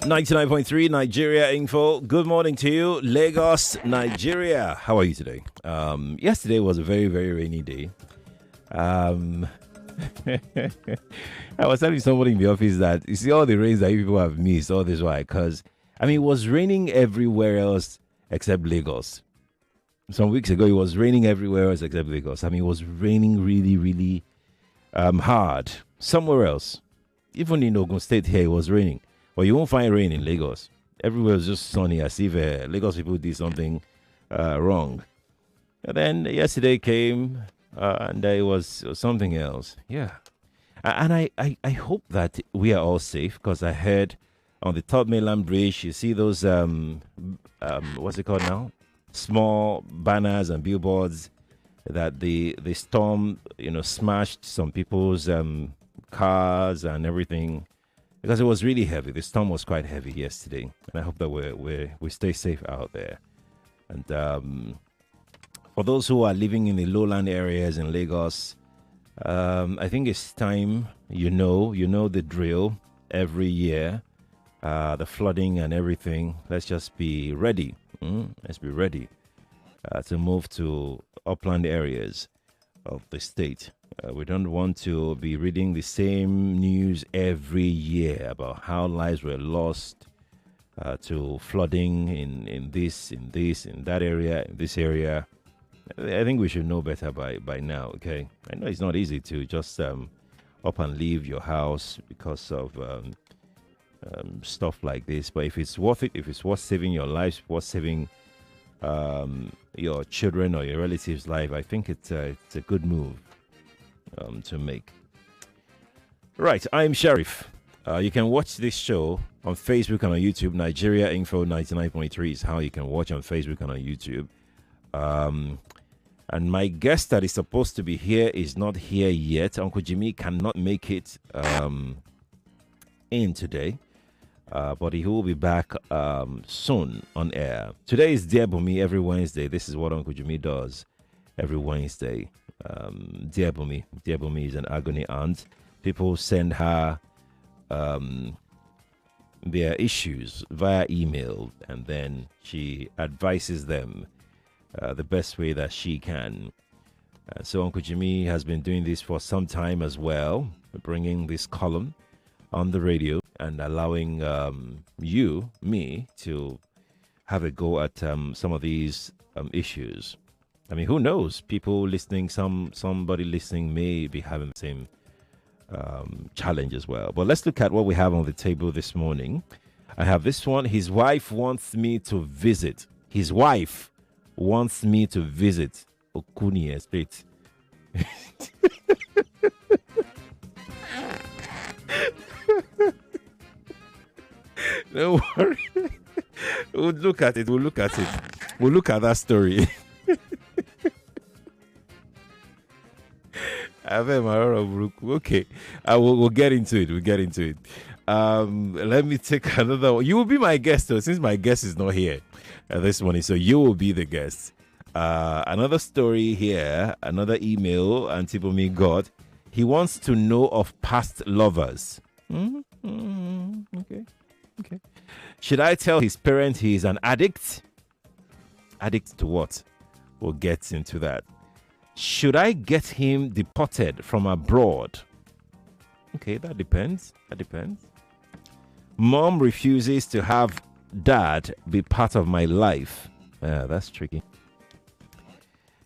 99.3 Nigeria Info. Good morning to you, Lagos, Nigeria. How are you today? Yesterday was a very, very rainy day. I was telling somebody in the office that you see all the rains that you people have missed all this while, because it was raining everywhere else except Lagos. Some weeks ago, it was raining everywhere else except Lagos. It was raining really, really hard somewhere else. Even in Ogun State here, it was raining. But you won't find rain in Lagos. Everywhere was just sunny, as if Lagos people did something wrong. And then yesterday came, and it was something else. Yeah. And I hope that we are all safe, because I heard on the top mainland bridge, you see those, what's it called now? Small banners and billboards that the storm, smashed some people's cars and everything. Because it was really heavy. The storm was quite heavy yesterday. And I hope that we stay safe out there. And for those who are living in the lowland areas in Lagos, I think it's time, you know the drill every year, the flooding and everything. Let's just be ready. Let's be ready to move to upland areas of the state. We don't want to be reading the same news every year about how lives were lost to flooding in that area, in this area. I think we should know better by now, okay? I know it's not easy to just up and leave your house because of stuff like this, but if it's worth it, if it's worth saving your life, worth saving your children or your relatives' life, I think it's a good move to make. Right, I'm Sheriff. You can watch this show on Facebook and on YouTube. Nigeria Info 99.3 is how you can watch on Facebook and on YouTube. And my guest that is supposed to be here is not here yet. Uncle Jimi cannot make it in today, but he will be back soon on air. Today is Dear Bunmi every Wednesday. This is what Uncle Jimi does every Wednesday. Dear Bunmi. Dear Bunmi is an agony aunt. People send her their issues via email, and then she advises them the best way that she can. So Uncle Jimi has been doing this for some time as well, bringing this column on the radio and allowing me, to have a go at some of these issues. Who knows? People listening, somebody listening may be having the same challenge as well. But let's look at what we have on the table this morning. I have this one. His wife wants me to visit. His wife wants me to visit Okuni Estate. Don't worry. We'll look at it. We'll look at that story. Okay, we'll get into it. Let me take another one. You will be my guest, though, since my guest is not here this morning. So you will be the guest. Another story here, another email Auntie Bunmi got. He wants to know of past lovers. Okay. Should I tell his parents he is an addict? Addict to what? We'll get into that. Should I get him deported from abroad? Okay, that depends. Mom refuses to have dad be part of my life. That's tricky.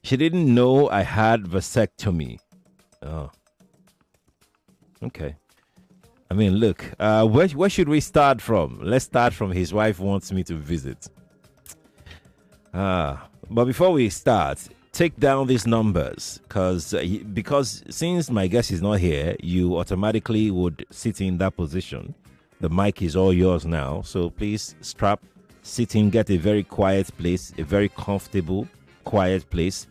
She didn't know I had vasectomy. Oh. Okay. Look, where should we start from? Let's start from his wife wants me to visit. But before we start, take down these numbers, because since my guest is not here, you automatically would sit in that position. The mic is all yours now, so please sit in, get a very quiet place, a very comfortable, quiet place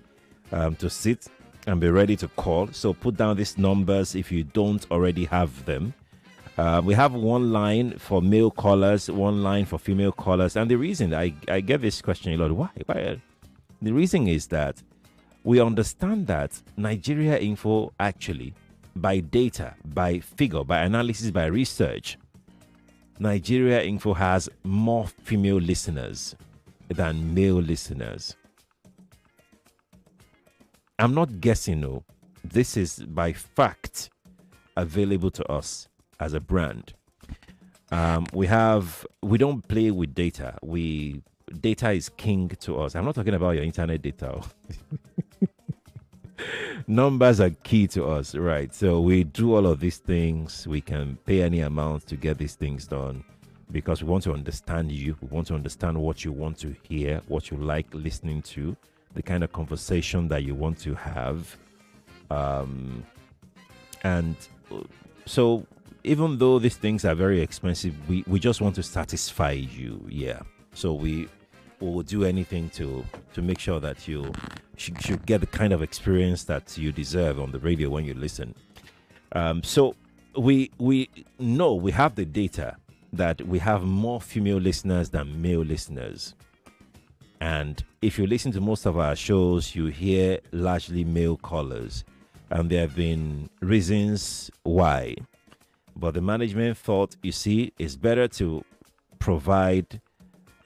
to sit and be ready to call. So put down these numbers if you don't already have them. We have one line for male callers, one line for female callers. And the reason I get this question a lot, why? The reason is that we understand that Nigeria Info actually, by data, by figure, by analysis, by research, Nigeria Info has more female listeners than male listeners. I'm not guessing, no. This is by fact available to us as a brand. We don't play with data. Data is king to us. I'm not talking about your internet data. Numbers are key to us, right? So we do all of these things. We can pay any amount to get these things done because we want to understand you. We want to understand what you want to hear, what you like listening to, the kind of conversation that you want to have. And so even though these things are very expensive, we just want to satisfy you. Yeah. So we will do anything to make sure that you should get the kind of experience that you deserve on the radio when you listen. So we know, we have the data that we have more female listeners than male listeners. And if you listen to most of our shows, you hear largely male callers. And there have been reasons why. But the management thought, you see, it's better to provide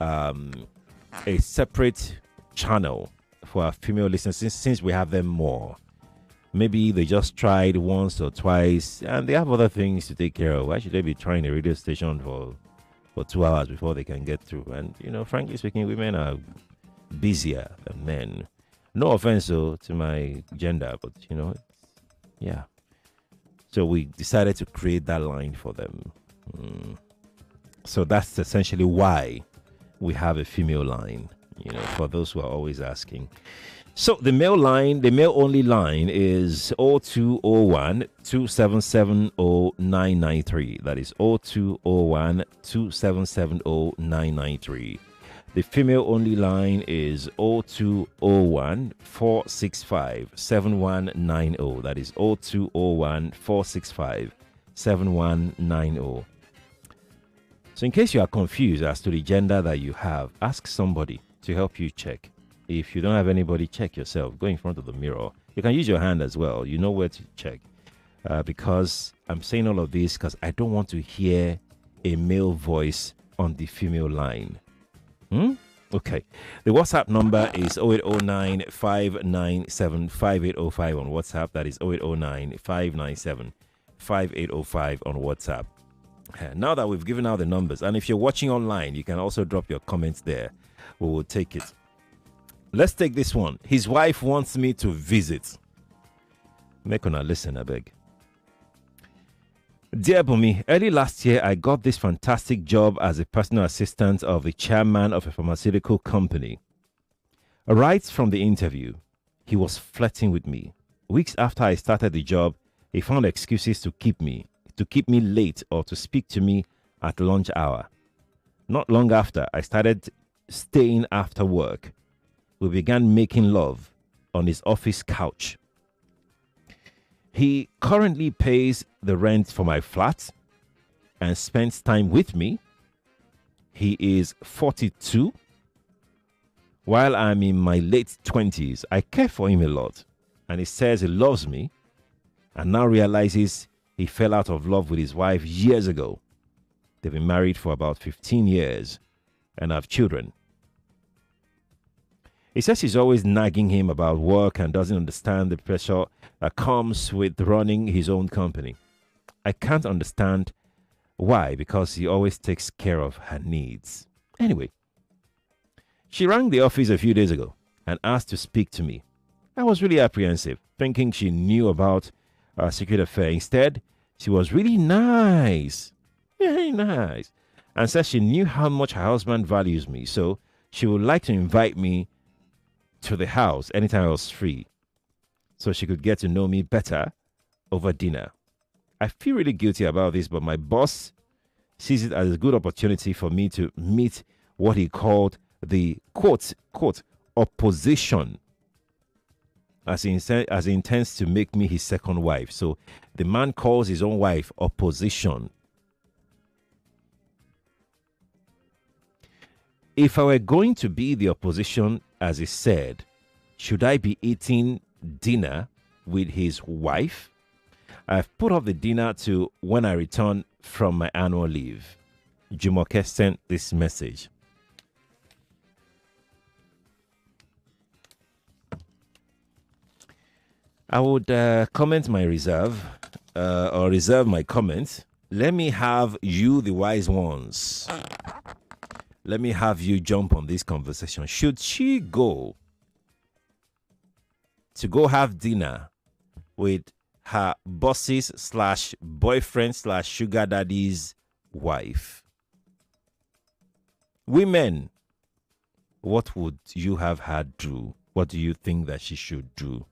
a separate channel for our female listeners since we have them more. Maybe they just tried once or twice and they have other things to take care of. Why should they be trying a radio station for 2 hours before they can get through? And, frankly speaking, women are busier than men. No offense to my gender, but, yeah. So we decided to create that line for them. So that's essentially why we have a female line, for those who are always asking. So the male only line is 0201 2770 993. That is 0201 2770 993. The female only line is 0201 465 7190. That is 0201 465 7190. So in case you are confused as to the gender that you have, ask somebody to help you check. If you don't have anybody, check yourself. Go in front of the mirror. You can use your hand as well. You know where to check. Because I'm saying all of this because I don't want to hear a male voice on the female line. Okay. The WhatsApp number is 0809 597 5805 on WhatsApp. That is 0809 597 5805 on WhatsApp. Now that we've given out the numbers, and if you're watching online, you can also drop your comments there. We will take it. Let's take this one. His wife wants me to visit. Make on a listen, I beg. Dear Bunmi, early last year, I got this fantastic job as a personal assistant of the chairman of a pharmaceutical company. Right from the interview, he was flirting with me. Weeks after I started the job, he found excuses to keep me late or to speak to me at lunch hour. Not long after, I started staying after work. We began making love on his office couch. He currently pays the rent for my flat and spends time with me. He is 42. While I'm in my late 20s, I care for him a lot. And he says he loves me and now realizes he fell out of love with his wife years ago. They've been married for about 15 years and have children. He says she's always nagging him about work and doesn't understand the pressure that comes with running his own company. I can't understand why, because he always takes care of her needs. Anyway, she rang the office a few days ago and asked to speak to me. I was really apprehensive, thinking she knew about our secret affair. Instead, she was really nice, very nice, and said she knew how much her husband values me, so she would like to invite me to the house anytime I was free so she could get to know me better over dinner. I feel really guilty about this, but my boss sees it as a good opportunity for me to meet what he called the quote opposition, as he intends to make me his second wife. So the man calls his own wife opposition. If I were going to be the opposition, as he said, should I be eating dinner with his wife? I've put off the dinner to when I return from my annual leave. Jumoke sent this message. I would comment my reserve or reserve my comments. Let me have you, the wise ones. Let me have you jump on this conversation. Should she go to have dinner with her boss's / boyfriend / sugar daddy's wife? Women, what would you have her do? What do you think that she should do?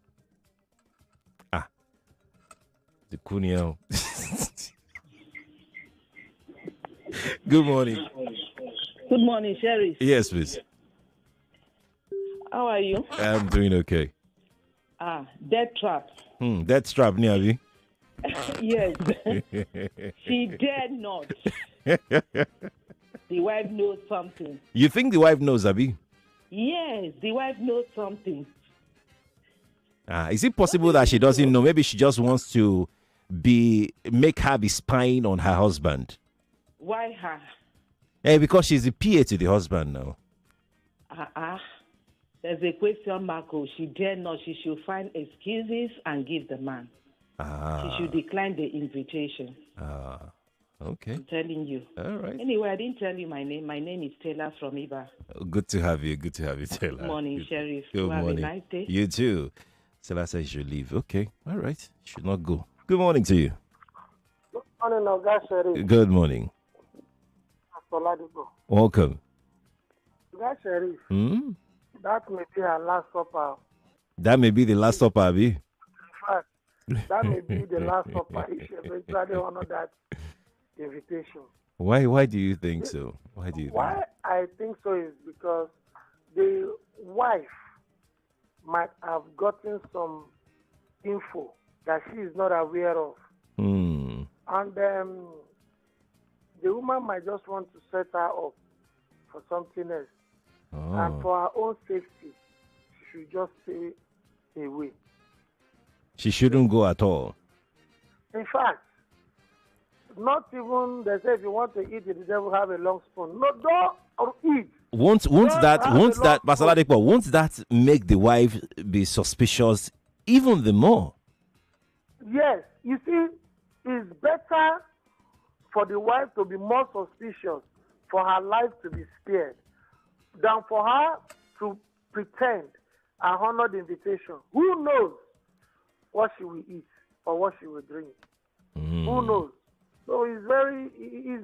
The Kunio. Good morning. Good morning, Sherry. Yes, please. How are you? I'm doing okay. Death trap. Death trap, Niabi. Yes. She dared not. The wife knows something. You think the wife knows, Abi? Yes, the wife knows something. Is it possible that she doesn't know? Maybe she just wants to make her be spying on her husband. Why her? Because she's the PA to the husband now. There's a question mark. She dare not. She should find excuses and give the man. She should decline the invitation. Okay. I'm telling you. All right. Anyway, I didn't tell you my name. My name is Taylor from Iba. Good to have you. Good to have you, Taylor. Good morning, Sheriff. Good morning. Have a nice day. You too. Taylor says you should leave. Okay. All right. Should not go. Good morning to you. Good morning, Oga Sheriff. Good morning. Welcome. Oga Sheriff. That may be her last supper. That may be the last supper, Abi. In fact, that may be the last supper if she eventually honor that invitation. Why do you think so? Why I think so is because the wife might have gotten some info that she is not aware of. And the woman might just want to set her up for something else. And for her own safety, she should just stay away. She shouldn't go at all. In fact, not even, they say if you want to eat it, the devil have a long spoon. No, don't eat. Won't that make the wife be suspicious even the more? Yes. You see, it's better for the wife to be more suspicious, for her life to be spared, than for her to pretend and honor the invitation. Who knows what she will eat or what she will drink? Who knows? So it's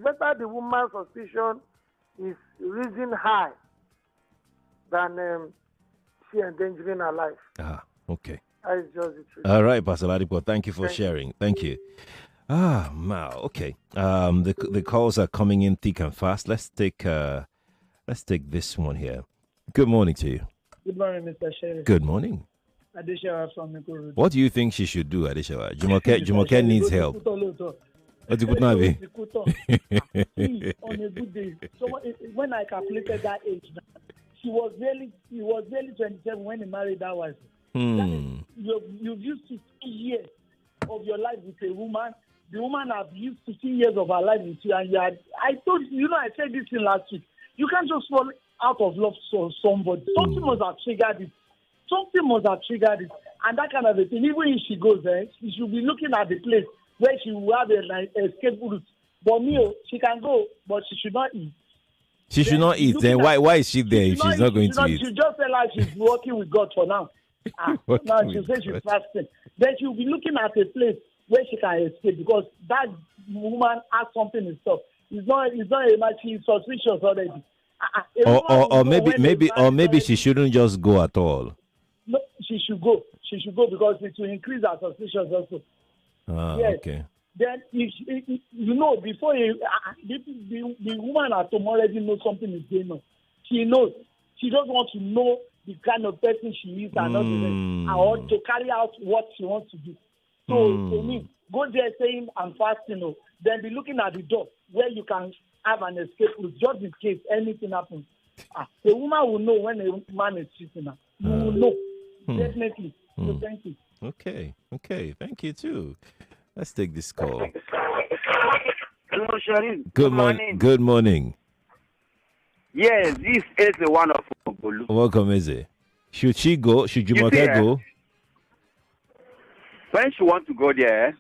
better the woman's suspicion is risen high than she endangering her life. Okay. That is just the truth. All right, Pastor Ladipo, thank you for sharing. Thank you. Wow. Okay. The calls are coming in thick and fast. Let's take this one here. Good morning to you. Good morning, Mr. Sheriff. Good morning. Adeshawa from Nikuru. What do you think she should do, Adeshawa? Jumoke needs help. What do you on a good day. So when I calculated that age, he was really 27 when he married that wife. You've used 15 years of your life with a woman. The woman has used 15 years of her life with you, and I told you, I said this in last week. You can't just fall out of love for somebody. Something must have triggered it. And that kind of a thing. Even if she goes there, she should be looking at the place where she will have an escape route. But she can go, but she should not eat. She should not eat. Then why is she there if she's not going to eat? She just tell her she's working with God for now. Now she says she's fasting. Then she'll be looking at a place where she can escape, because that woman has something in store. It's not a matter. She's suspicious already. Or maybe she shouldn't just go at all. No, she should go. She should go because it will increase her suspicions also. Yes. Okay. Then, before the woman at home already knows something is going on. She knows. She doesn't want to know the kind of person she is and not or to carry out what she wants to do. So, to me, go there saying I'm fasting, then be looking at the door where you can have an escape route just in case anything happens. The woman will know when a man is cheating. You will know. Definitely. So thank you. Okay. Thank you too. Let's take this call. Sharif. Good morning. Good morning. Yes, this is the one of Bolu. Welcome, Eze. Should she go? Should Jumoke go? When she wants to go there,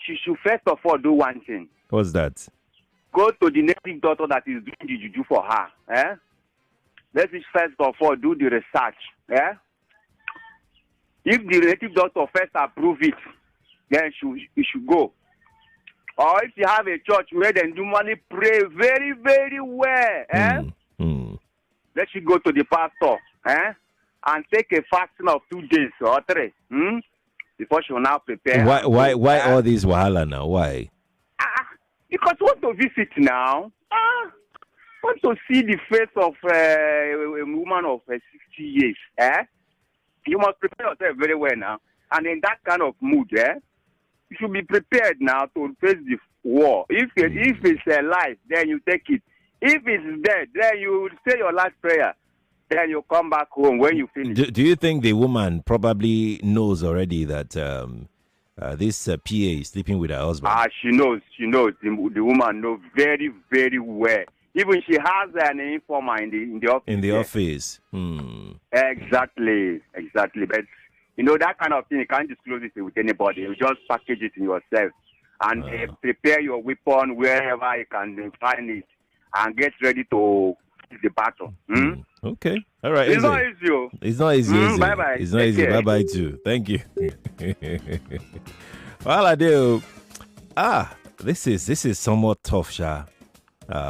she should first of all do one thing. What's that? Go to the native doctor that is doing the juju for her. Let us first of all do the research. If the native doctor first approve it, then you should go. Or if you have a church where they normally pray very, very well, let you go to the pastor and take a fasting of 2 days or 3 before she will now prepare. Why all this wahala now? Why? Because want to visit now. Want to see the face of a woman of 60 years. You must prepare yourself very well now. And in that kind of mood, you should be prepared now to face the war. If it's alive, then you take it. If it's dead, then you say your last prayer. Then you come back home when you finish. Do you think the woman probably knows already that this PA is sleeping with her husband? She knows. The woman knows very, very well. Even she has an informer in the office. In the office. Exactly. But that kind of thing, you can't disclose it with anybody. You just package it in yourself and prepare your weapon wherever you can find it and get ready to the battle. Okay. All right. It's not easy. It's not easy. Bye-bye. It's not easy. Bye-bye too. Thank you. Well, I do. This is somewhat tough, Sha.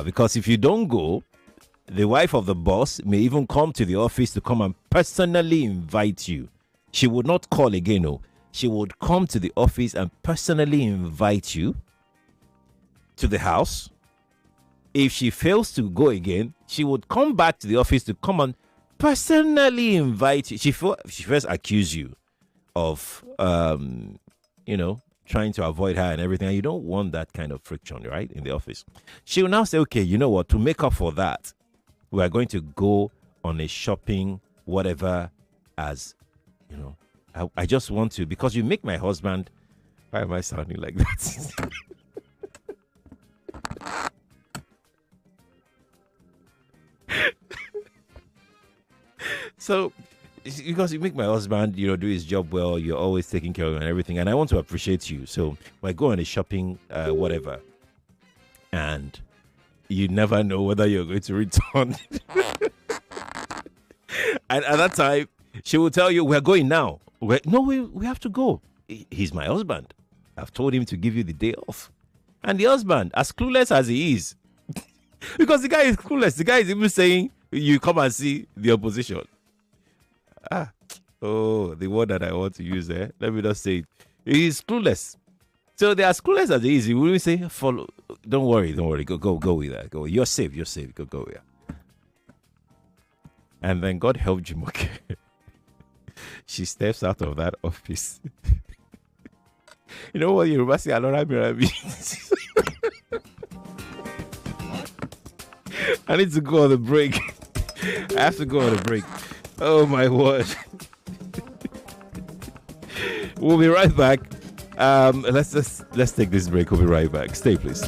Because if you don't go, the wife of the boss may even come to the office to come and personally invite you. She would not call again, no. She would come to the office and personally invite you to the house. If she fails to go again, she would come back to the office to come and personally invite you. She first accuse you of, trying to avoid her and everything. And you don't want that kind of friction, right, in the office. She will now say, okay, you know what? To make up for that, we are going to go on a shopping, whatever, as, I just want to, because you make my husband. Why am I sounding like that? So, because you make my husband, do his job well, you're always taking care of him and everything, and I want to appreciate you. So, I go on a shopping, whatever, and you never know whether you're going to return. And at that time, she will tell you, we're going now. We have to go. He's my husband. I've told him to give you the day off. And the husband, as clueless as he is, because the guy is clueless. The guy is even saying, you come and see the opposition. The word that I want to use there. Let me just say it. He's clueless. So they are as clueless as he is. He will say, follow. Don't worry. Go with that. Go. You're safe. Go with that. And then God help Jumoke. She steps out of that office. You know what Yoruba say? I need to go on the break. I have to go on a break. Oh my word. We'll be right back. Let's take this break. We'll be right back. Stay, please.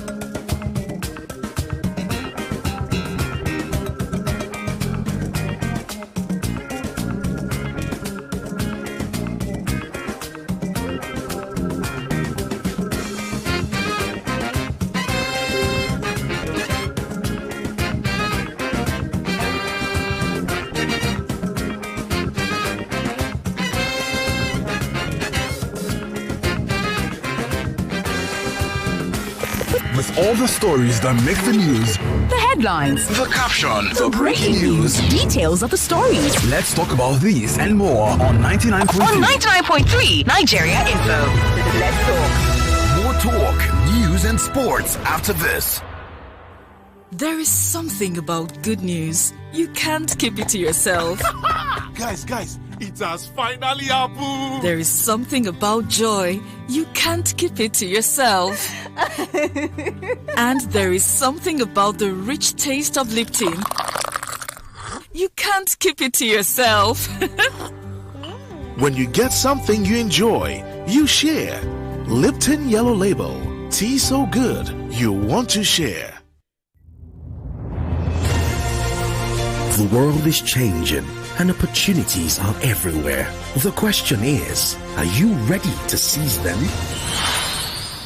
All the stories that make the news, the headlines, the caption, the breaking news, details of the stories. Let's talk about these and more on 99.3. On 99.3 Nigeria Info. Let's talk. More talk, news and sports after this. There is something about good news. You can't keep it to yourself. Guys, it has finally happened. There is something about joy. You can't keep it to yourself. And there is something about the rich taste of Lipton. You can't keep it to yourself. When you get something you enjoy, you share. Lipton Yellow Label, Tea so good, you want to share. The world is changing and opportunities are everywhere. The question is, are you ready to seize them?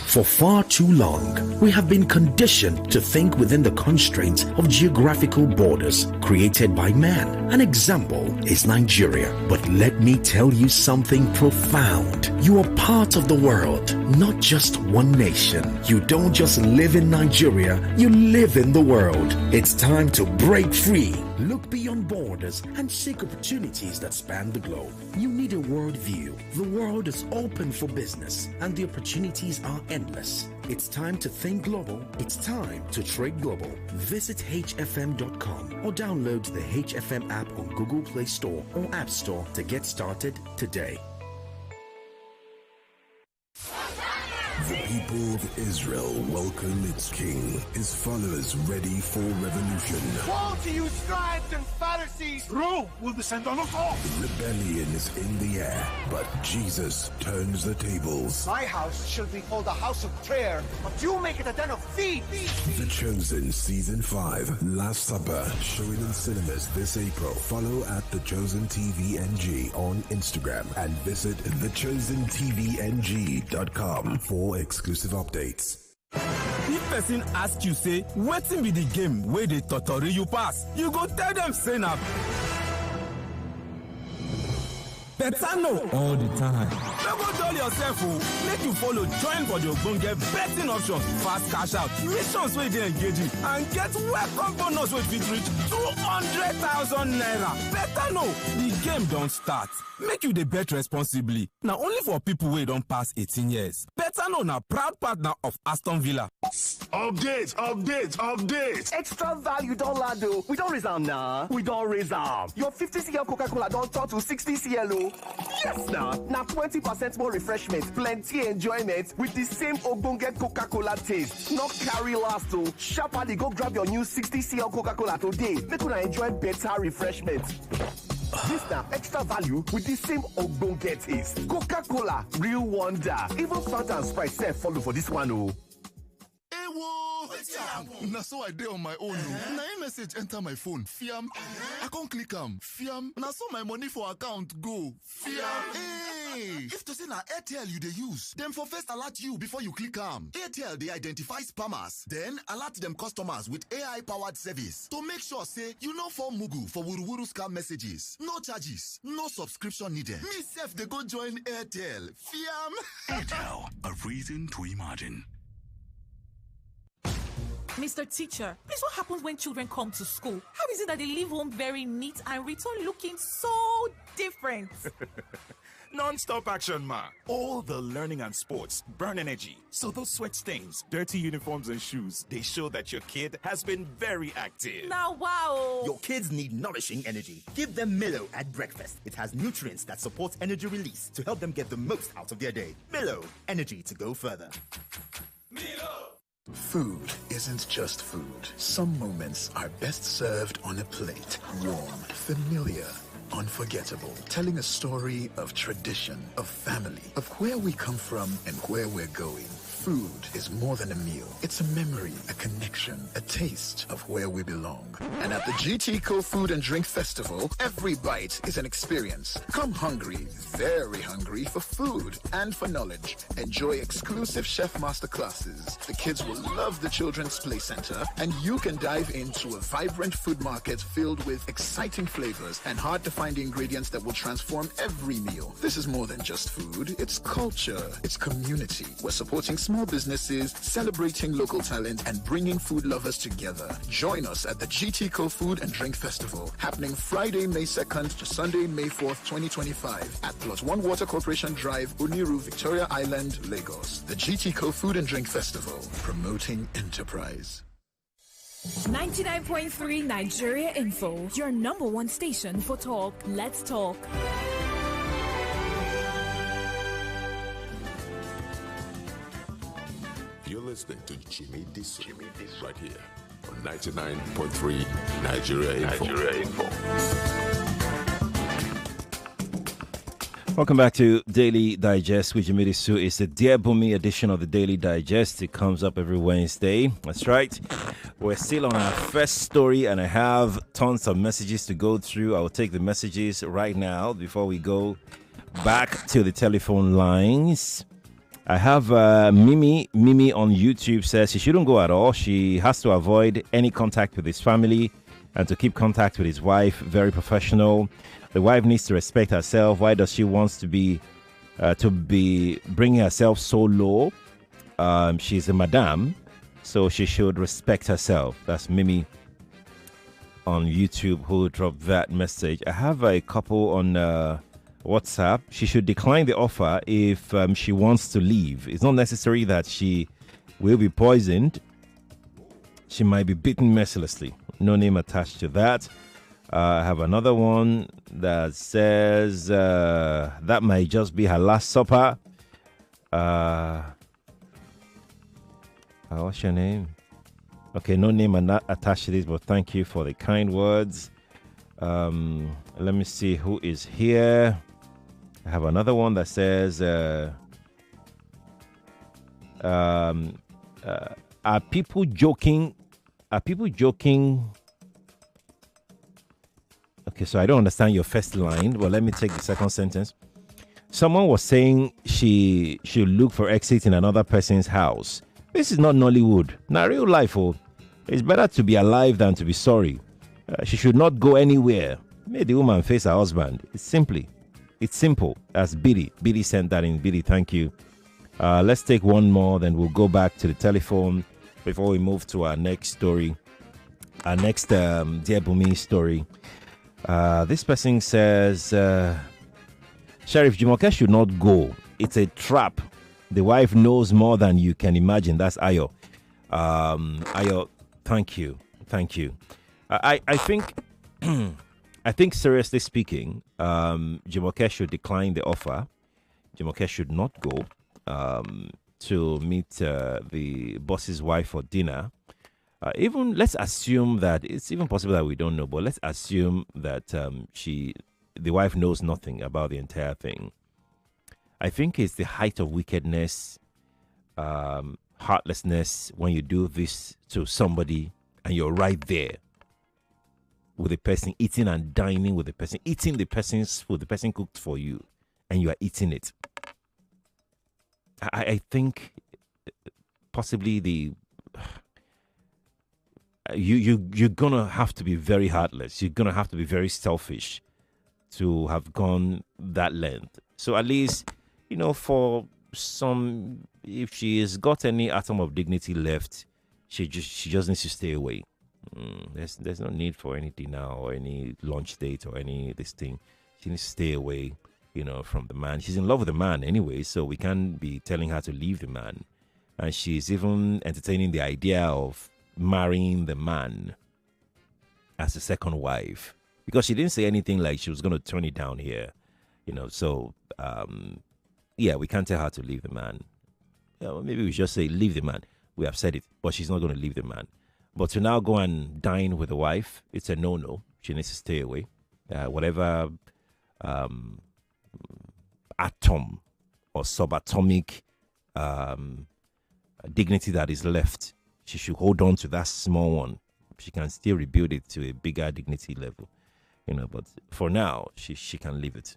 For far too long, we have been conditioned to think within the constraints of geographical borders created by man. An example is Nigeria. But let me tell you something profound. You are part of the world, not just one nation. You don't just live in Nigeria, you live in the world. It's time to break free. Look beyond borders and seek opportunities that span the globe. You need a world view. The world is open for business and the opportunities are endless. It's time to think global. It's time to trade global. Visit hfm.com or download the HFM app on Google Play Store or App Store to get started today. The people of Israel welcome its king. His followers ready for revolution. Woe to you, scribes and Pharisees! Rome will descend on us all. Rebellion is in the air, but Jesus turns the tables. My house shall be called a house of prayer, but you make it a den of thieves. The Chosen Season 5, Last Supper, showing in cinemas this April. Follow at The Chosen TV NG on Instagram and visit thechosentvng.com for exclusive updates. If person ask you say wetin be the game where they totori you pass, you go tell them say na better know all the time. No go dull yourself, make you follow join for the ogbonge betting options, fast cash out, missions wey dey engaging, and get welcome bonus wey fit reach 200,000 naira. Better know the game don't start. Make you the bet responsibly. Now only for people wey don pass 18 years. Better know na proud partner of Aston Villa. Update. Extra value don't land though. We don't resound now. We don't resound. Your 50cl Coca-Cola don't turn to 60cl. Yes now. Now 20% more refreshment, plenty enjoyment with the same ogbonge Coca-Cola taste. Not carry last though. Sharply go grab your new 60cl Coca-Cola today. Make you enjoy better refreshment. This now extra value with the same ogbonge taste. Coca-Cola, real wonder. Even Fanta and Sprite self follow for this one oh. Now so I did on my own. Now a message enter my phone. Fiam. I can't click Fiam. Now so my money for account go. Fiam. Hey. If to say na Airtel you they use, them for first alert you before you click Airtel they identify spammers. Then alert them customers with AI powered service to make sure say you know for Mugu for Wuruwuru scam messages. No charges, no subscription needed. Me self they go join Airtel. Fiam. Airtel, a reason to imagine. Mr. Teacher, please what happens when children come to school? How is it that they leave home very neat and return looking so different? Non-stop action, ma. All the learning and sports burn energy. So those sweat stains, dirty uniforms and shoes, they show that your kid has been very active. Now, wow. Your kids need nourishing energy. Give them Milo at breakfast. It has nutrients that support energy release to help them get the most out of their day. Milo, energy to go further. Milo. Food isn't just food. Some moments are best served on a plate. Warm, familiar, unforgettable. Telling a story of tradition, of family, of where we come from and where we're going. Food is more than a meal. It's a memory, a connection, a taste of where we belong. And at the GTCO Food and Drink Festival, every bite is an experience. Come hungry, very hungry for food and for knowledge. Enjoy exclusive chef master classes. The kids will love the Children's Play Center, and you can dive into a vibrant food market filled with exciting flavors and hard-to-find ingredients that will transform every meal. This is more than just food. It's culture. It's community. We're supporting small businesses, celebrating local talent, and bringing food lovers together. Join us at the GTCO Food and Drink Festival, happening Friday, May 2nd to Sunday, May 4th, 2025 at Plot 1 Water Corporation Drive, Uniru, Victoria Island, Lagos. The GTCO Food and Drink Festival, promoting enterprise. 99.3 Nigeria Info, your number one station for talk. Let's talk. You're listening to Jimi Disu right here on 99.3 Nigeria Info. Welcome back to Daily Digest with Jimi Disu. It's the Dear Bunmi edition of the Daily Digest. It comes up every Wednesday. That's right. We're still on our first story, and I have tons of messages to go through. I will take the messages right now before we go back to the telephone lines. I have Mimi on YouTube says she shouldn't go at all. She has to avoid any contact with his family and to keep contact with his wife. Very professional. The wife needs to respect herself. Why does she want to be bringing herself so low? She's a madam, so she should respect herself. That's Mimi on YouTube who dropped that message. I have a couple on WhatsApp. She should decline the offer if she wants to leave. It's not necessary that she will be poisoned. She might be beaten mercilessly. No name attached to that. I have another one that says that might just be her last supper. What's your name? Okay, no name attached to this, but thank you for the kind words. Let me see who is here. I have another one that says, are people joking? Okay, so I don't understand your first line, but let me take the second sentence. Someone was saying she should look for exit in another person's house. This is not Nollywood. Now, real life, it's better to be alive than to be sorry. She should not go anywhere. May the woman face her husband. It's simple. As Biddy. Biddy sent that in. Biddy, thank you. Let's take one more, then we'll go back to the telephone before we move to our next story. Our next Dear Bunmi story. This person says, Sheriff Jumoke should not go. It's a trap. The wife knows more than you can imagine. That's Ayo. Ayo, thank you. I think I think seriously speaking, Jumoke should decline the offer. Jumoke should not go to meet the boss's wife for dinner. Even let's assume that it's even possible that we don't know, but let's assume that the wife knows nothing about the entire thing. I think it's the height of wickedness, heartlessness when you do this to somebody and you're right there with the person, eating and dining with the person, eating the person's food, the person cooked for you, and you are eating it. I think possibly you're gonna have to be very heartless. You're gonna have to be very selfish to have gone that length. So at least, for some, if she has got any atom of dignity left, she just needs to stay away. There's no need for any dinner or any lunch date or any this thing. She needs to stay away, from the man. She's in love with the man anyway, so we can't be telling her to leave the man. And she's even entertaining the idea of marrying the man as a second wife, because she didn't say anything like she was going to turn it down here, so we can't tell her to leave the man. Maybe we just say leave the man. We have said it, but she's not going to leave the man. But to now go and dine with the wife, it's a no-no. She needs to stay away. Whatever atom or subatomic dignity that is left, she should hold on to that small one. She can still rebuild it to a bigger dignity level, But for now, she can leave it.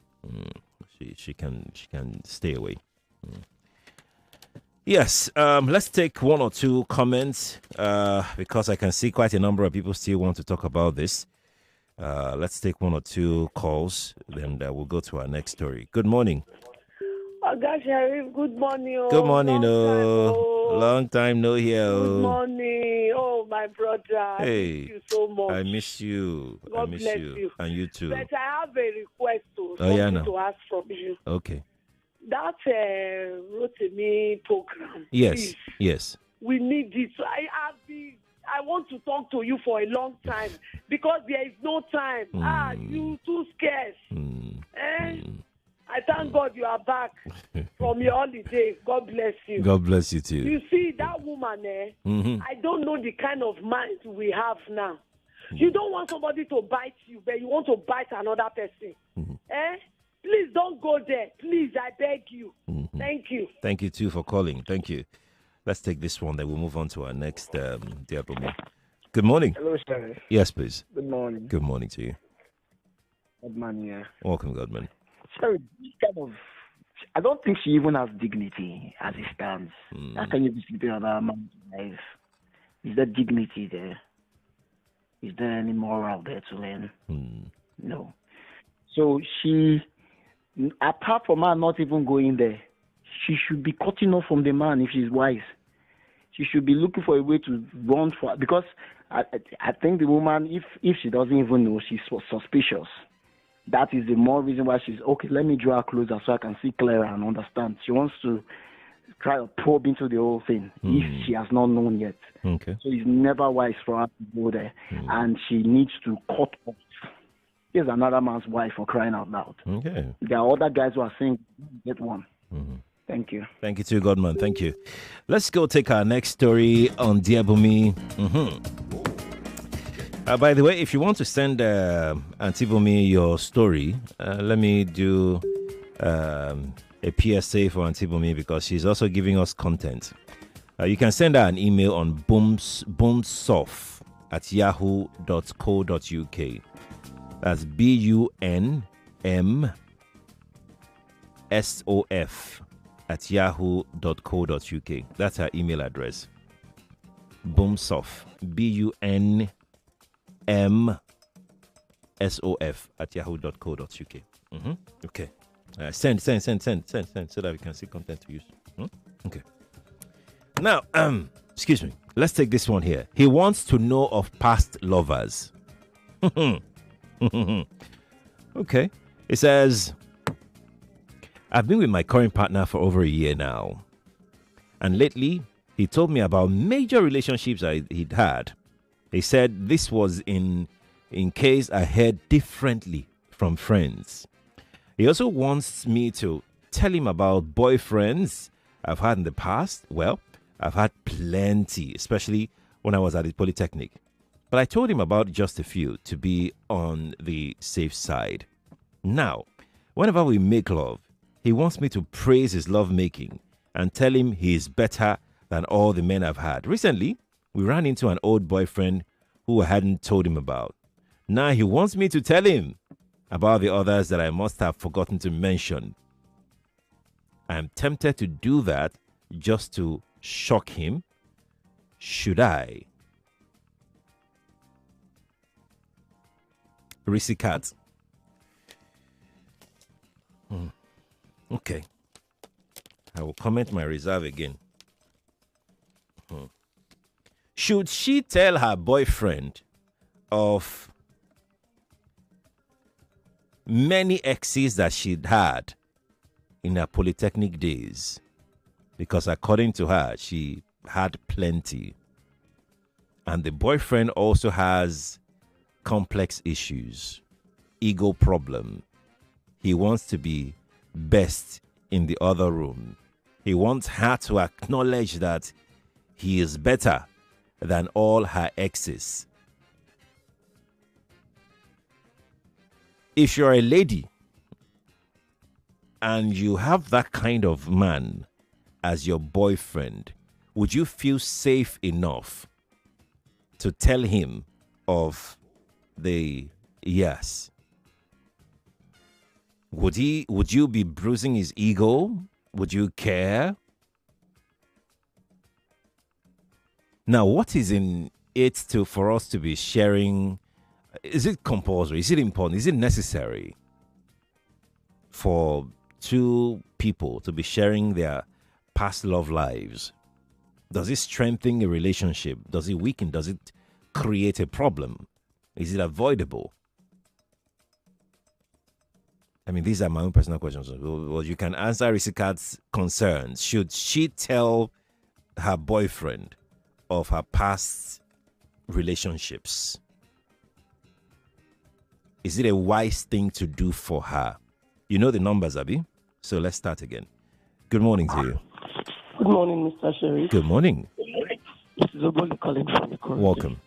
She can stay away. Yes. Let's take one or two comments because I can see quite a number of people still want to talk about this. Let's take one or two calls, then we'll go to our next story. Good morning. Sheriff, good morning. Good morning, long time no hear. Good morning. Oh, my brother. Hey, I miss you so much. I miss you. God bless you. And you too. But I have a request to ask from you. Okay. That Rotimi program. Yes, please, yes. We need it. I want to talk to you for a long time because there is no time. You too scarce. I thank God you are back from your holiday. God bless you. God bless you too. You see, that woman, I don't know the kind of mind we have now. You don't want somebody to bite you, but you want to bite another person. Please don't go there. Please, I beg you. Mm-hmm. Thank you. Thank you, too, for calling. Thank you. Let's take this one, then we'll move on to our next dear Bunmi. Good morning. Hello, sir. Yes, please. Good morning. Good morning to you. Godman here. Welcome, Godman. Sorry, I don't think she even has dignity as it stands. How can you be sleeping on that man's life? Is there dignity there? Is there any moral there to learn? No. So she, apart from her not even going there, she should be cutting off from the man if she's wise. She should be looking for a way to run for, because I think the woman, if she doesn't even know, she's suspicious. That is the more reason why she's, okay, let me draw her closer so I can see clearer and understand. She wants to try to probe into the whole thing if she has not known yet. Okay. So it's never wise for her to go there. And she needs to cut off. Here's another man's wife, for crying out loud. Okay. There are other guys who are saying, get one. Thank you. Thank you too, Godman. Thank you. Let's go take our next story on Dear Bunmi. By the way, if you want to send Auntie Bunmi your story, let me do a PSA for Auntie Bunmi, because she's also giving us content. You can send her an email on boomsof@yahoo.co.uk. That's BUNMSOF@yahoo.co.uk. That's her email address. Boomsof, BUNMSOF@yahoo.co.uk. Okay. Send so that we can see content to use. Okay. Now, excuse me. Let's take this one here. He wants to know of past lovers. Okay. It says, I've been with my current partner for over a year now. And lately, he told me about major relationships he'd had. He said this was in case I heard differently from friends. He also wants me to tell him about boyfriends I've had in the past. Well, I've had plenty, especially when I was at the Polytechnic. But I told him about just a few to be on the safe side. Now, whenever we make love, he wants me to praise his lovemaking and tell him he is better than all the men I've had. Recently, we ran into an old boyfriend who I hadn't told him about. Now he wants me to tell him about the others that I must have forgotten to mention. I am tempted to do that just to shock him. Should I? Risikat. Okay. I will comment my reserve again. Should she tell her boyfriend of many exes that she'd had in her Polytechnic days? Because according to her, she had plenty. And the boyfriend also has complex issues, ego problem. He wants to be best in the other room. He wants her to acknowledge that he is better than all her exes. If you're a lady and you have that kind of man as your boyfriend, would you feel safe enough to tell him of the yes? Would you be bruising his ego? Would you care? Now, what is in it for us to be sharing? Is it compulsory? Is it important? Is it necessary for two people to be sharing their past love lives? Does it strengthen a relationship? Does it weaken? Does it create a problem? Is it avoidable? I mean, these are my own personal questions. Well, you can answer Risikat's concerns. Should she tell her boyfriend of her past relationships? Is it a wise thing to do for her? You know the numbers, Abi. So let's start again. Good morning to you. Good morning, Mr. Sharif. Good morning. This is Oboli calling from the court. Welcome.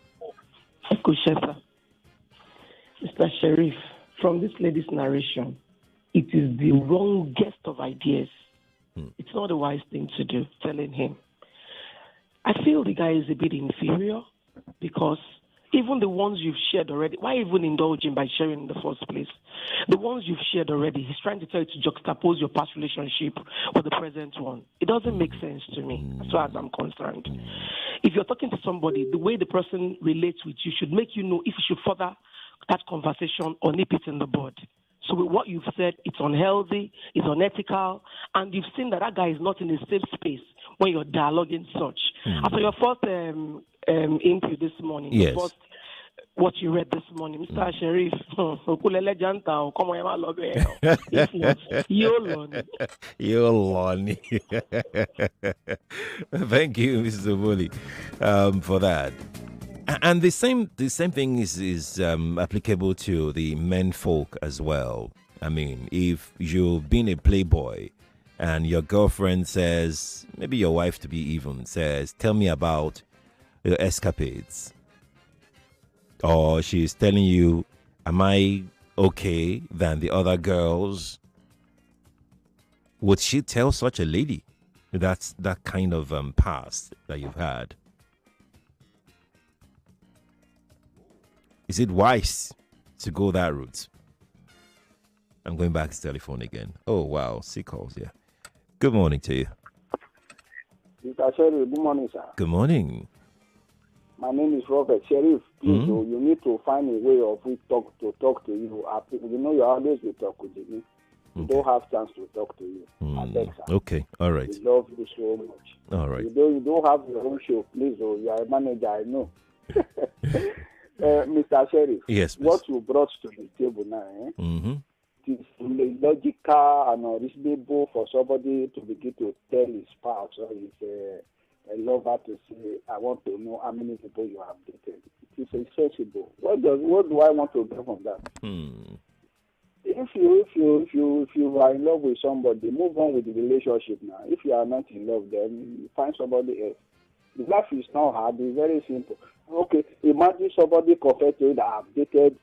Mr. Sharif, from this lady's narration, it is the wrongest of ideas. It's not a wise thing to do, telling him. I feel the guy is a bit inferior because even the ones you've shared already, why even indulge him by sharing in the first place? The ones you've shared already, he's trying to tell you to juxtapose your past relationship with the present one. It doesn't make sense to me, as far as I'm concerned. If you're talking to somebody, the way the person relates with you should make you know if you should further that conversation or nip it in the bud. So with what you've said, it's unhealthy, it's unethical, and you've seen that guy is not in a safe space when you're dialoguing such. After your first input this morning, yes. First, what you read this morning, Mr. Sheriff, Yoloni. Thank you, Mr. Bully, for that. And the same thing is applicable to the men folk as well. I mean, if you've been a playboy and your girlfriend says, maybe your wife to be even says, tell me about your escapades. Or she's telling you, am I okay than the other girls? Would she tell such a lady that's that kind of past that you've had? Is it wise to go that route? I'm going back to telephone again. Oh, wow. See calls, yeah. Good morning to you. Mr. Sheriff, good morning, sir. Good morning. My name is Robert. Sheriff, please, you need to find a way of talk to you. You know, you always will talk with me. You don't have chance to talk to you. I beg, sir. Okay, all right. We love you so much. All right. You don't have your own show, please. You are a manager, I know. Mr. Sheriff, yes, please. What you brought to the table now, it is logical and reasonable for somebody to begin to tell his spouse or his lover to say, I want to know how many people you have dated. It is sensible. What do I want to get from that? If you are in love with somebody, move on with the relationship now. If you are not in love, then find somebody else. The life is not hard. It's very simple. Okay, imagine somebody compared to you that have dated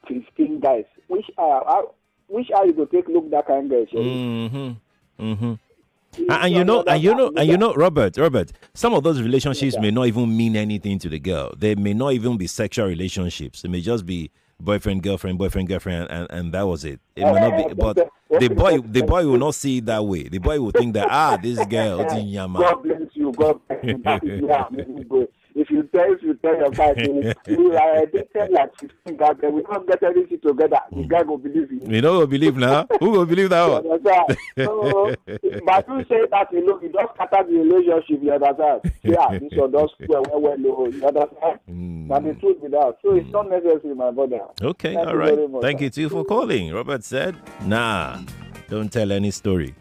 15 guys. Which are you going to take look that kind of guy? And you know, Robert, some of those relationships may not even mean anything to the girl. They may not even be sexual relationships. It may just be boyfriend, girlfriend, and that was it. It may not be, but the boy will not see it that way. The boy will think that this girl, God bless you. God bless you. That is if you tell your guy, you are dated like 15 guys, and we don't get anything together, the guy will believe you. You know, believe now. Who will believe that one? So, but you say that you just scatter the relationship, you understand? Yeah, this one does well, you understand? But the truth is that. So it's not necessary, my brother. Okay, Thank all right. Thank you too for calling. Robert said, nah, don't tell any story.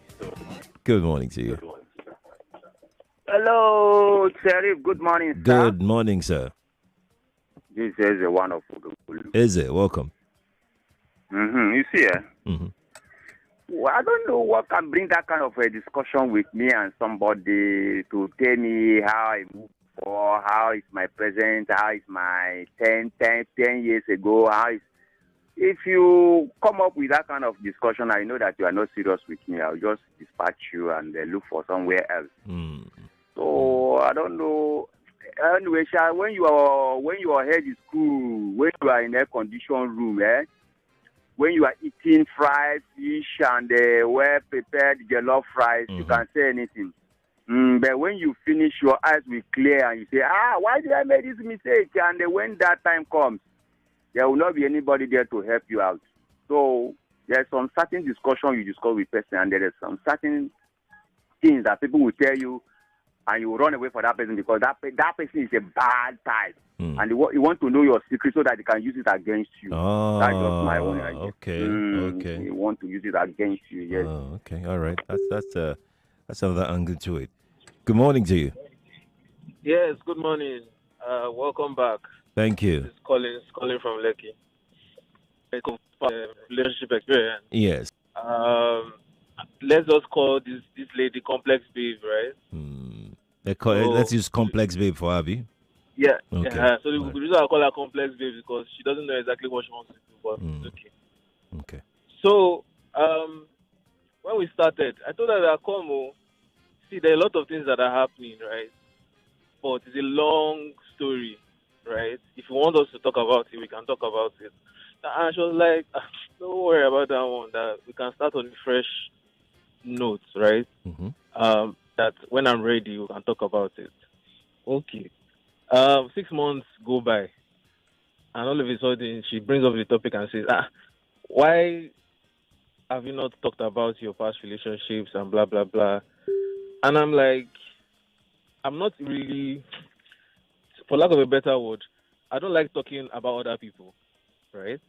Good morning to you. Hello, Sheriff. Good morning, sir. Good morning, sir. This is a wonderful. Is it? Welcome. You see, well, I don't know what can bring that kind of a discussion with me and somebody to tell me how I move or how is my present, how is my 10 years ago, how is... If you come up with that kind of discussion, I know that you are not serious with me. I'll just dispatch you and look for somewhere else. So I don't know. Anyway, when your head is cool, when you are in air conditioned room, when you are eating fried fish and well prepared jollof rice, you can say anything. But when you finish, your eyes will clear and you say, why did I make this mistake? And when that time comes, there will not be anybody there to help you out. So there's some certain discussion you discuss with person, and there is some certain things that people will tell you, and you will run away from that person because that person is a bad type. And you want to know your secret so that they can use it against you. That's just my own idea. Okay. You want to use it against you, yes. Okay, all right. That's another angle to it. Good morning to you. Yes, good morning. Welcome back. Thank you. It's calling from Lekki. Relationship experience. Yes. Let's just call this lady Complex Babe, right? Let's use Complex Babe for Abby. Yeah. Okay. So the reason I call her Complex Babe is because she doesn't know exactly what she wants to do, but it's okay. Okay. So When we started, I told her that Como, see, there are a lot of things that are happening, right? But it's a long story, right? If you want us to talk about it, we can talk about it. And she was like, don't worry about that one, that we can start on a fresh note, right? That when I'm ready, we can talk about it. Okay. 6 months go by, and all of a sudden, she brings up the topic and says, why have you not talked about your past relationships and blah, blah, blah? And I'm like, I'm not really, for lack of a better word, I don't like talking about other people, right?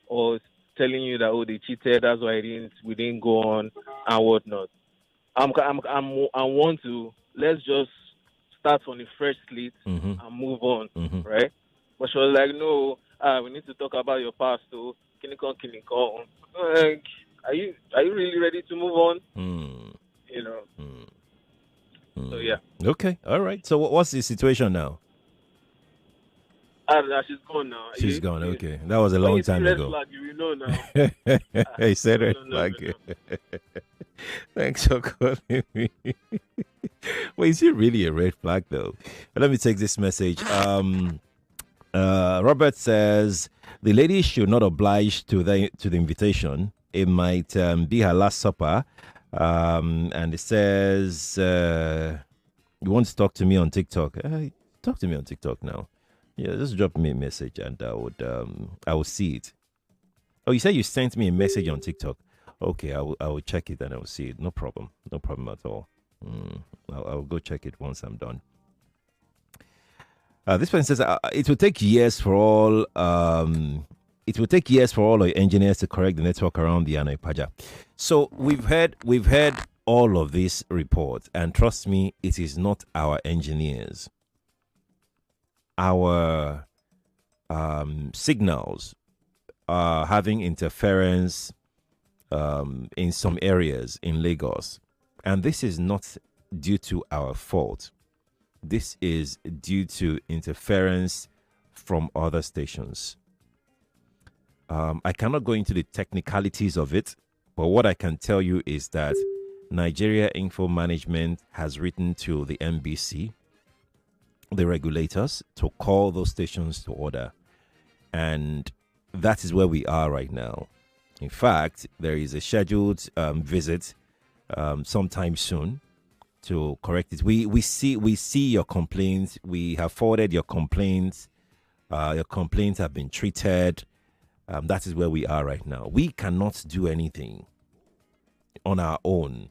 Or telling you that, oh, they cheated, that's why we didn't go on and whatnot. I want to, let's just start on a fresh slate and move on, right? But she was like, no, we need to talk about your past, too. Kinikon. Like, are you really ready to move on? You know. So yeah. Okay, all right. So what's the situation now? She's gone now. She's gone. Okay, that was a long time ago. Flag, you know now. He said red flag. Thanks for calling me. Well, is it really a red flag though? But let me take this message. Robert says the lady should not oblige to the invitation. It might be her last supper. And it says you want to talk to me on TikTok. Talk to me on TikTok now. Yeah, just drop me a message and I will see it. Oh, you said you sent me a message on TikTok. Okay, I will check it and I will see it. No problem at all. I'll go check it once I'm done. This person says it will take years for all. It will take years for all our engineers to correct the network around the Ipaja. So we've heard all of these reports, and trust me, it is not our engineers. Our signals are having interference in some areas in Lagos, and this is not due to our fault. This is due to interference from other stations. I cannot go into the technicalities of it, but what I can tell you is that Nigeria Info Management has written to the NBC, the regulators, to call those stations to order. And that is where we are right now. In fact, there is a scheduled visit sometime soon to correct it. We see your complaints. We have forwarded your complaints. Your complaints have been treated. That is where we are right now. We cannot do anything on our own.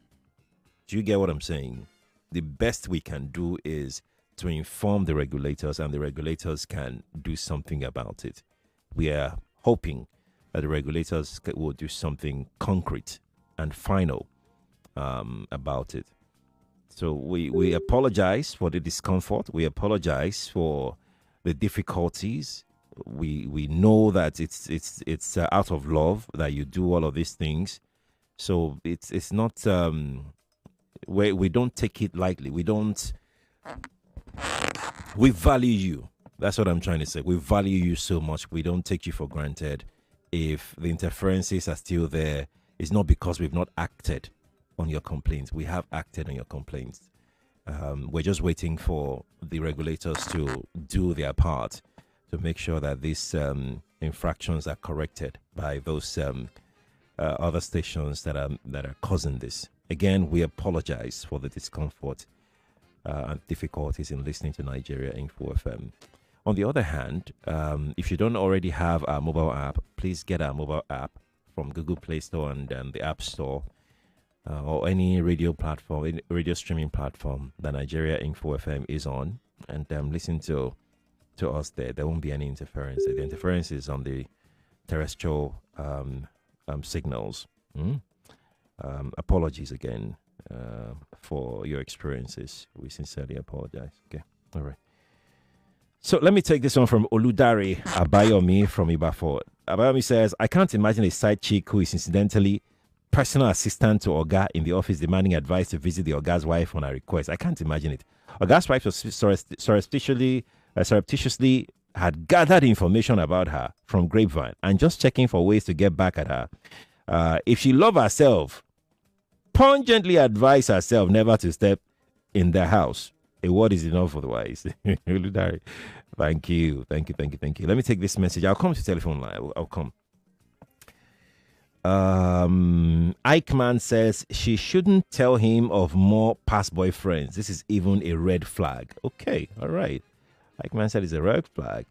Do you get what I'm saying? The best we can do is to inform the regulators, and the regulators can do something about it. We are hoping that the regulators will do something concrete and final about it. So we apologize for the discomfort. We apologize for the difficulties. We know that it's out of love that you do all of these things. So it's not we don't take it lightly. We value you. That's what I'm trying to say. We value you so much. We don't take you for granted. If the interferences are still there, it's not because we've not acted on your complaints. We have acted on your complaints. We're just waiting for the regulators to do their part to make sure that these infractions are corrected by those other stations that are causing this. Again, we apologize for the discomfort and difficulties in listening to Nigeria Info FM. On the other hand, if you don't already have our mobile app, please get our mobile app from Google Play Store and the App Store, or any radio platform, any radio streaming platform that Nigeria Info FM is on, and listen to us there. There won't be any interference. The interference is on the terrestrial signals. Apologies again for your experiences. We sincerely apologize. Okay, all right. So let me take this one from Oludare Abayomi from Ibafo. Abayomi says, I can't imagine a side chick who is incidentally personal assistant to Oga in the office demanding advice to visit the Oga's wife on a request. I can't imagine it. Oga's wife was surreptitiously had gathered information about her from Grapevine and just checking for ways to get back at her. If she love herself, pungently advise herself never to step in the house. A word is enough otherwise. Thank you. Let me take this message. I'll come to telephone line. I'll come. Eichmann says she shouldn't tell him of more past boyfriends. This is even a red flag. Okay, all right. Eichmann said it's a red flag.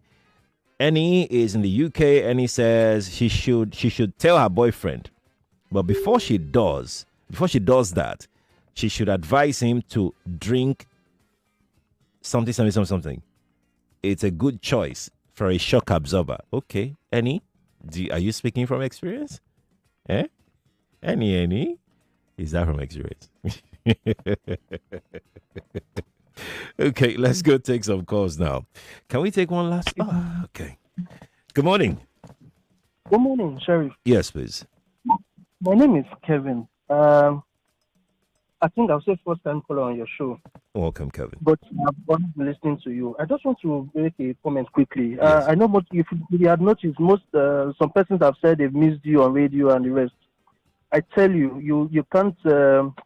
Annie is in the UK. Annie says she should tell her boyfriend, but before she does that, she should advise him to drink something. It's a good choice for a shock absorber. Okay, Annie, are you speaking from experience? Annie, is that from experience? Okay, let's go take some calls now. Can we take one last? Oh, okay. Good morning. Good morning, Sheriff. Yes, please. My name is Kevin. I think I'll say first time caller on your show. Welcome, Kevin. But I've always been listening to you. I just want to make a comment quickly. Yes. I know, but if you had noticed, some persons have said they've missed you on radio and the rest. I tell you, you can't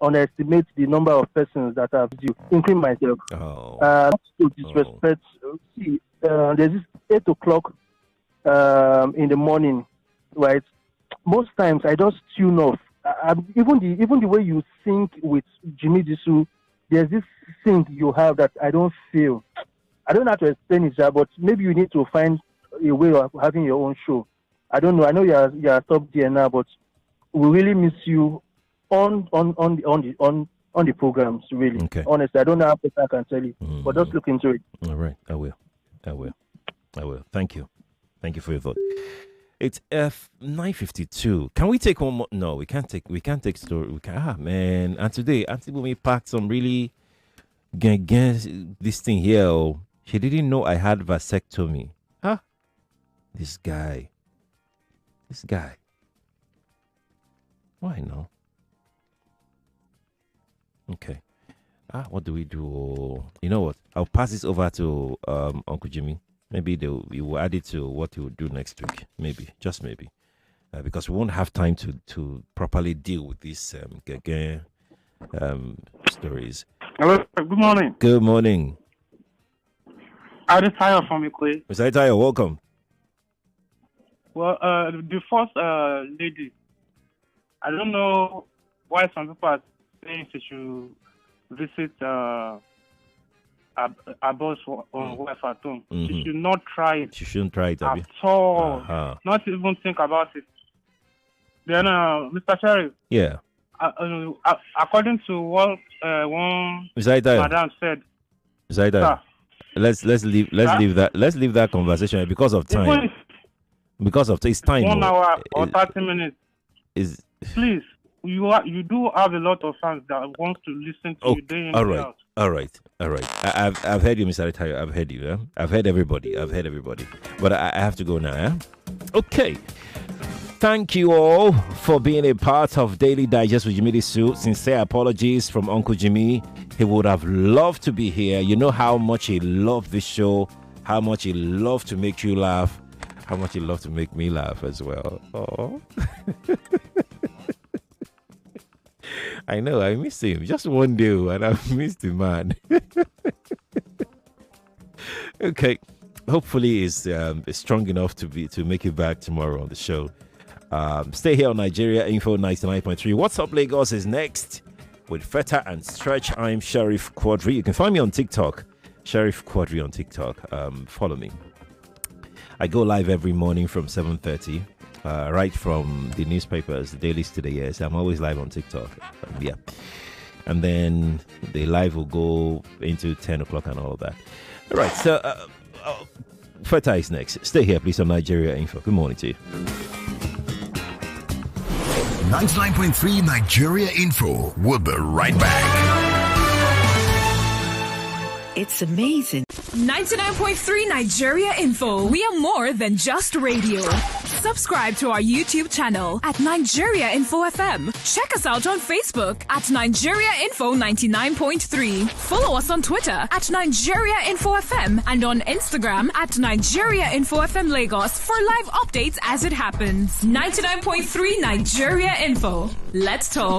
underestimate the number of persons that have you, including myself. To disrespect. See, there's this 8 o'clock in the morning, right? Most times I just tune off. Even the way you sync with Jimi Disu, there's this sync you have that I don't feel. I don't know how to explain it, but maybe you need to find a way of having your own show. I don't know. I know you're top there now, but we really miss you on the programs. Really, okay. Honestly, I don't know how I can tell you, but just look into it. All right, I will. Thank you for your thought. It's F9:52. Can we take one more? No, we can't take story. Man. And today, Auntie Bunmi packed some really this thing here. Oh, she didn't know I had vasectomy. This guy. Why no? Okay. What do we do? You know what? I'll pass this over to Uncle Jimmy. Maybe we will add it to what he will do next week. Maybe, just maybe. Because we won't have time to properly deal with these stories. Hello, good morning. Good morning. I just Tayo from Ikwe. Mr. Tayo, welcome. Well, the first lady, I don't know why some people are saying she should visit her boss wife at home. Mm-hmm. She should not try it. She shouldn't try it at all. Not even think about it. Then, Mr. Sheriff. Yeah. According to what one madam said. Let's leave that conversation because of time. Because of this time. 1 hour or 30 minutes. Please. You do have a lot of fans that want to listen to you day in day out. All right. I've heard you, Mr. Tayo. I've heard you. Yeah? I've heard everybody. But I have to go now. Yeah? Okay. Thank you all for being a part of Daily Digest with Jimi Disu. Sincere apologies from Uncle Jimmy. He would have loved to be here. You know how much he loved this show, how much he loved to make you laugh, how much he loved to make me laugh as well. Oh. I know, I miss him. Just one day, and I've missed him, man. Okay. Hopefully he's strong enough to make it back tomorrow on the show. Stay here on Nigeria Info 99.3. What's Up Lagos is next with Feta and Stretch. I'm Sheriff Quadry. You can find me on TikTok. Sheriff Quadry on TikTok. Follow me. I go live every morning from 7:30. Right from the newspapers, the dailies to the years. I'm always live on TikTok. Yeah. And then the live will go into 10 o'clock and all of that. All right. So, Feta is next. Stay here, please, on Nigeria Info. Good morning to you. 99.3 Nigeria Info. We'll be right back. It's amazing. 99.3 Nigeria Info. We are more than just radio. Subscribe to our YouTube channel at Nigeria Info FM. Check us out on Facebook at Nigeria Info 99.3. Follow us on Twitter at Nigeria Info FM and on Instagram at Nigeria Info FM Lagos for live updates as it happens. 99.3 Nigeria Info. Let's talk.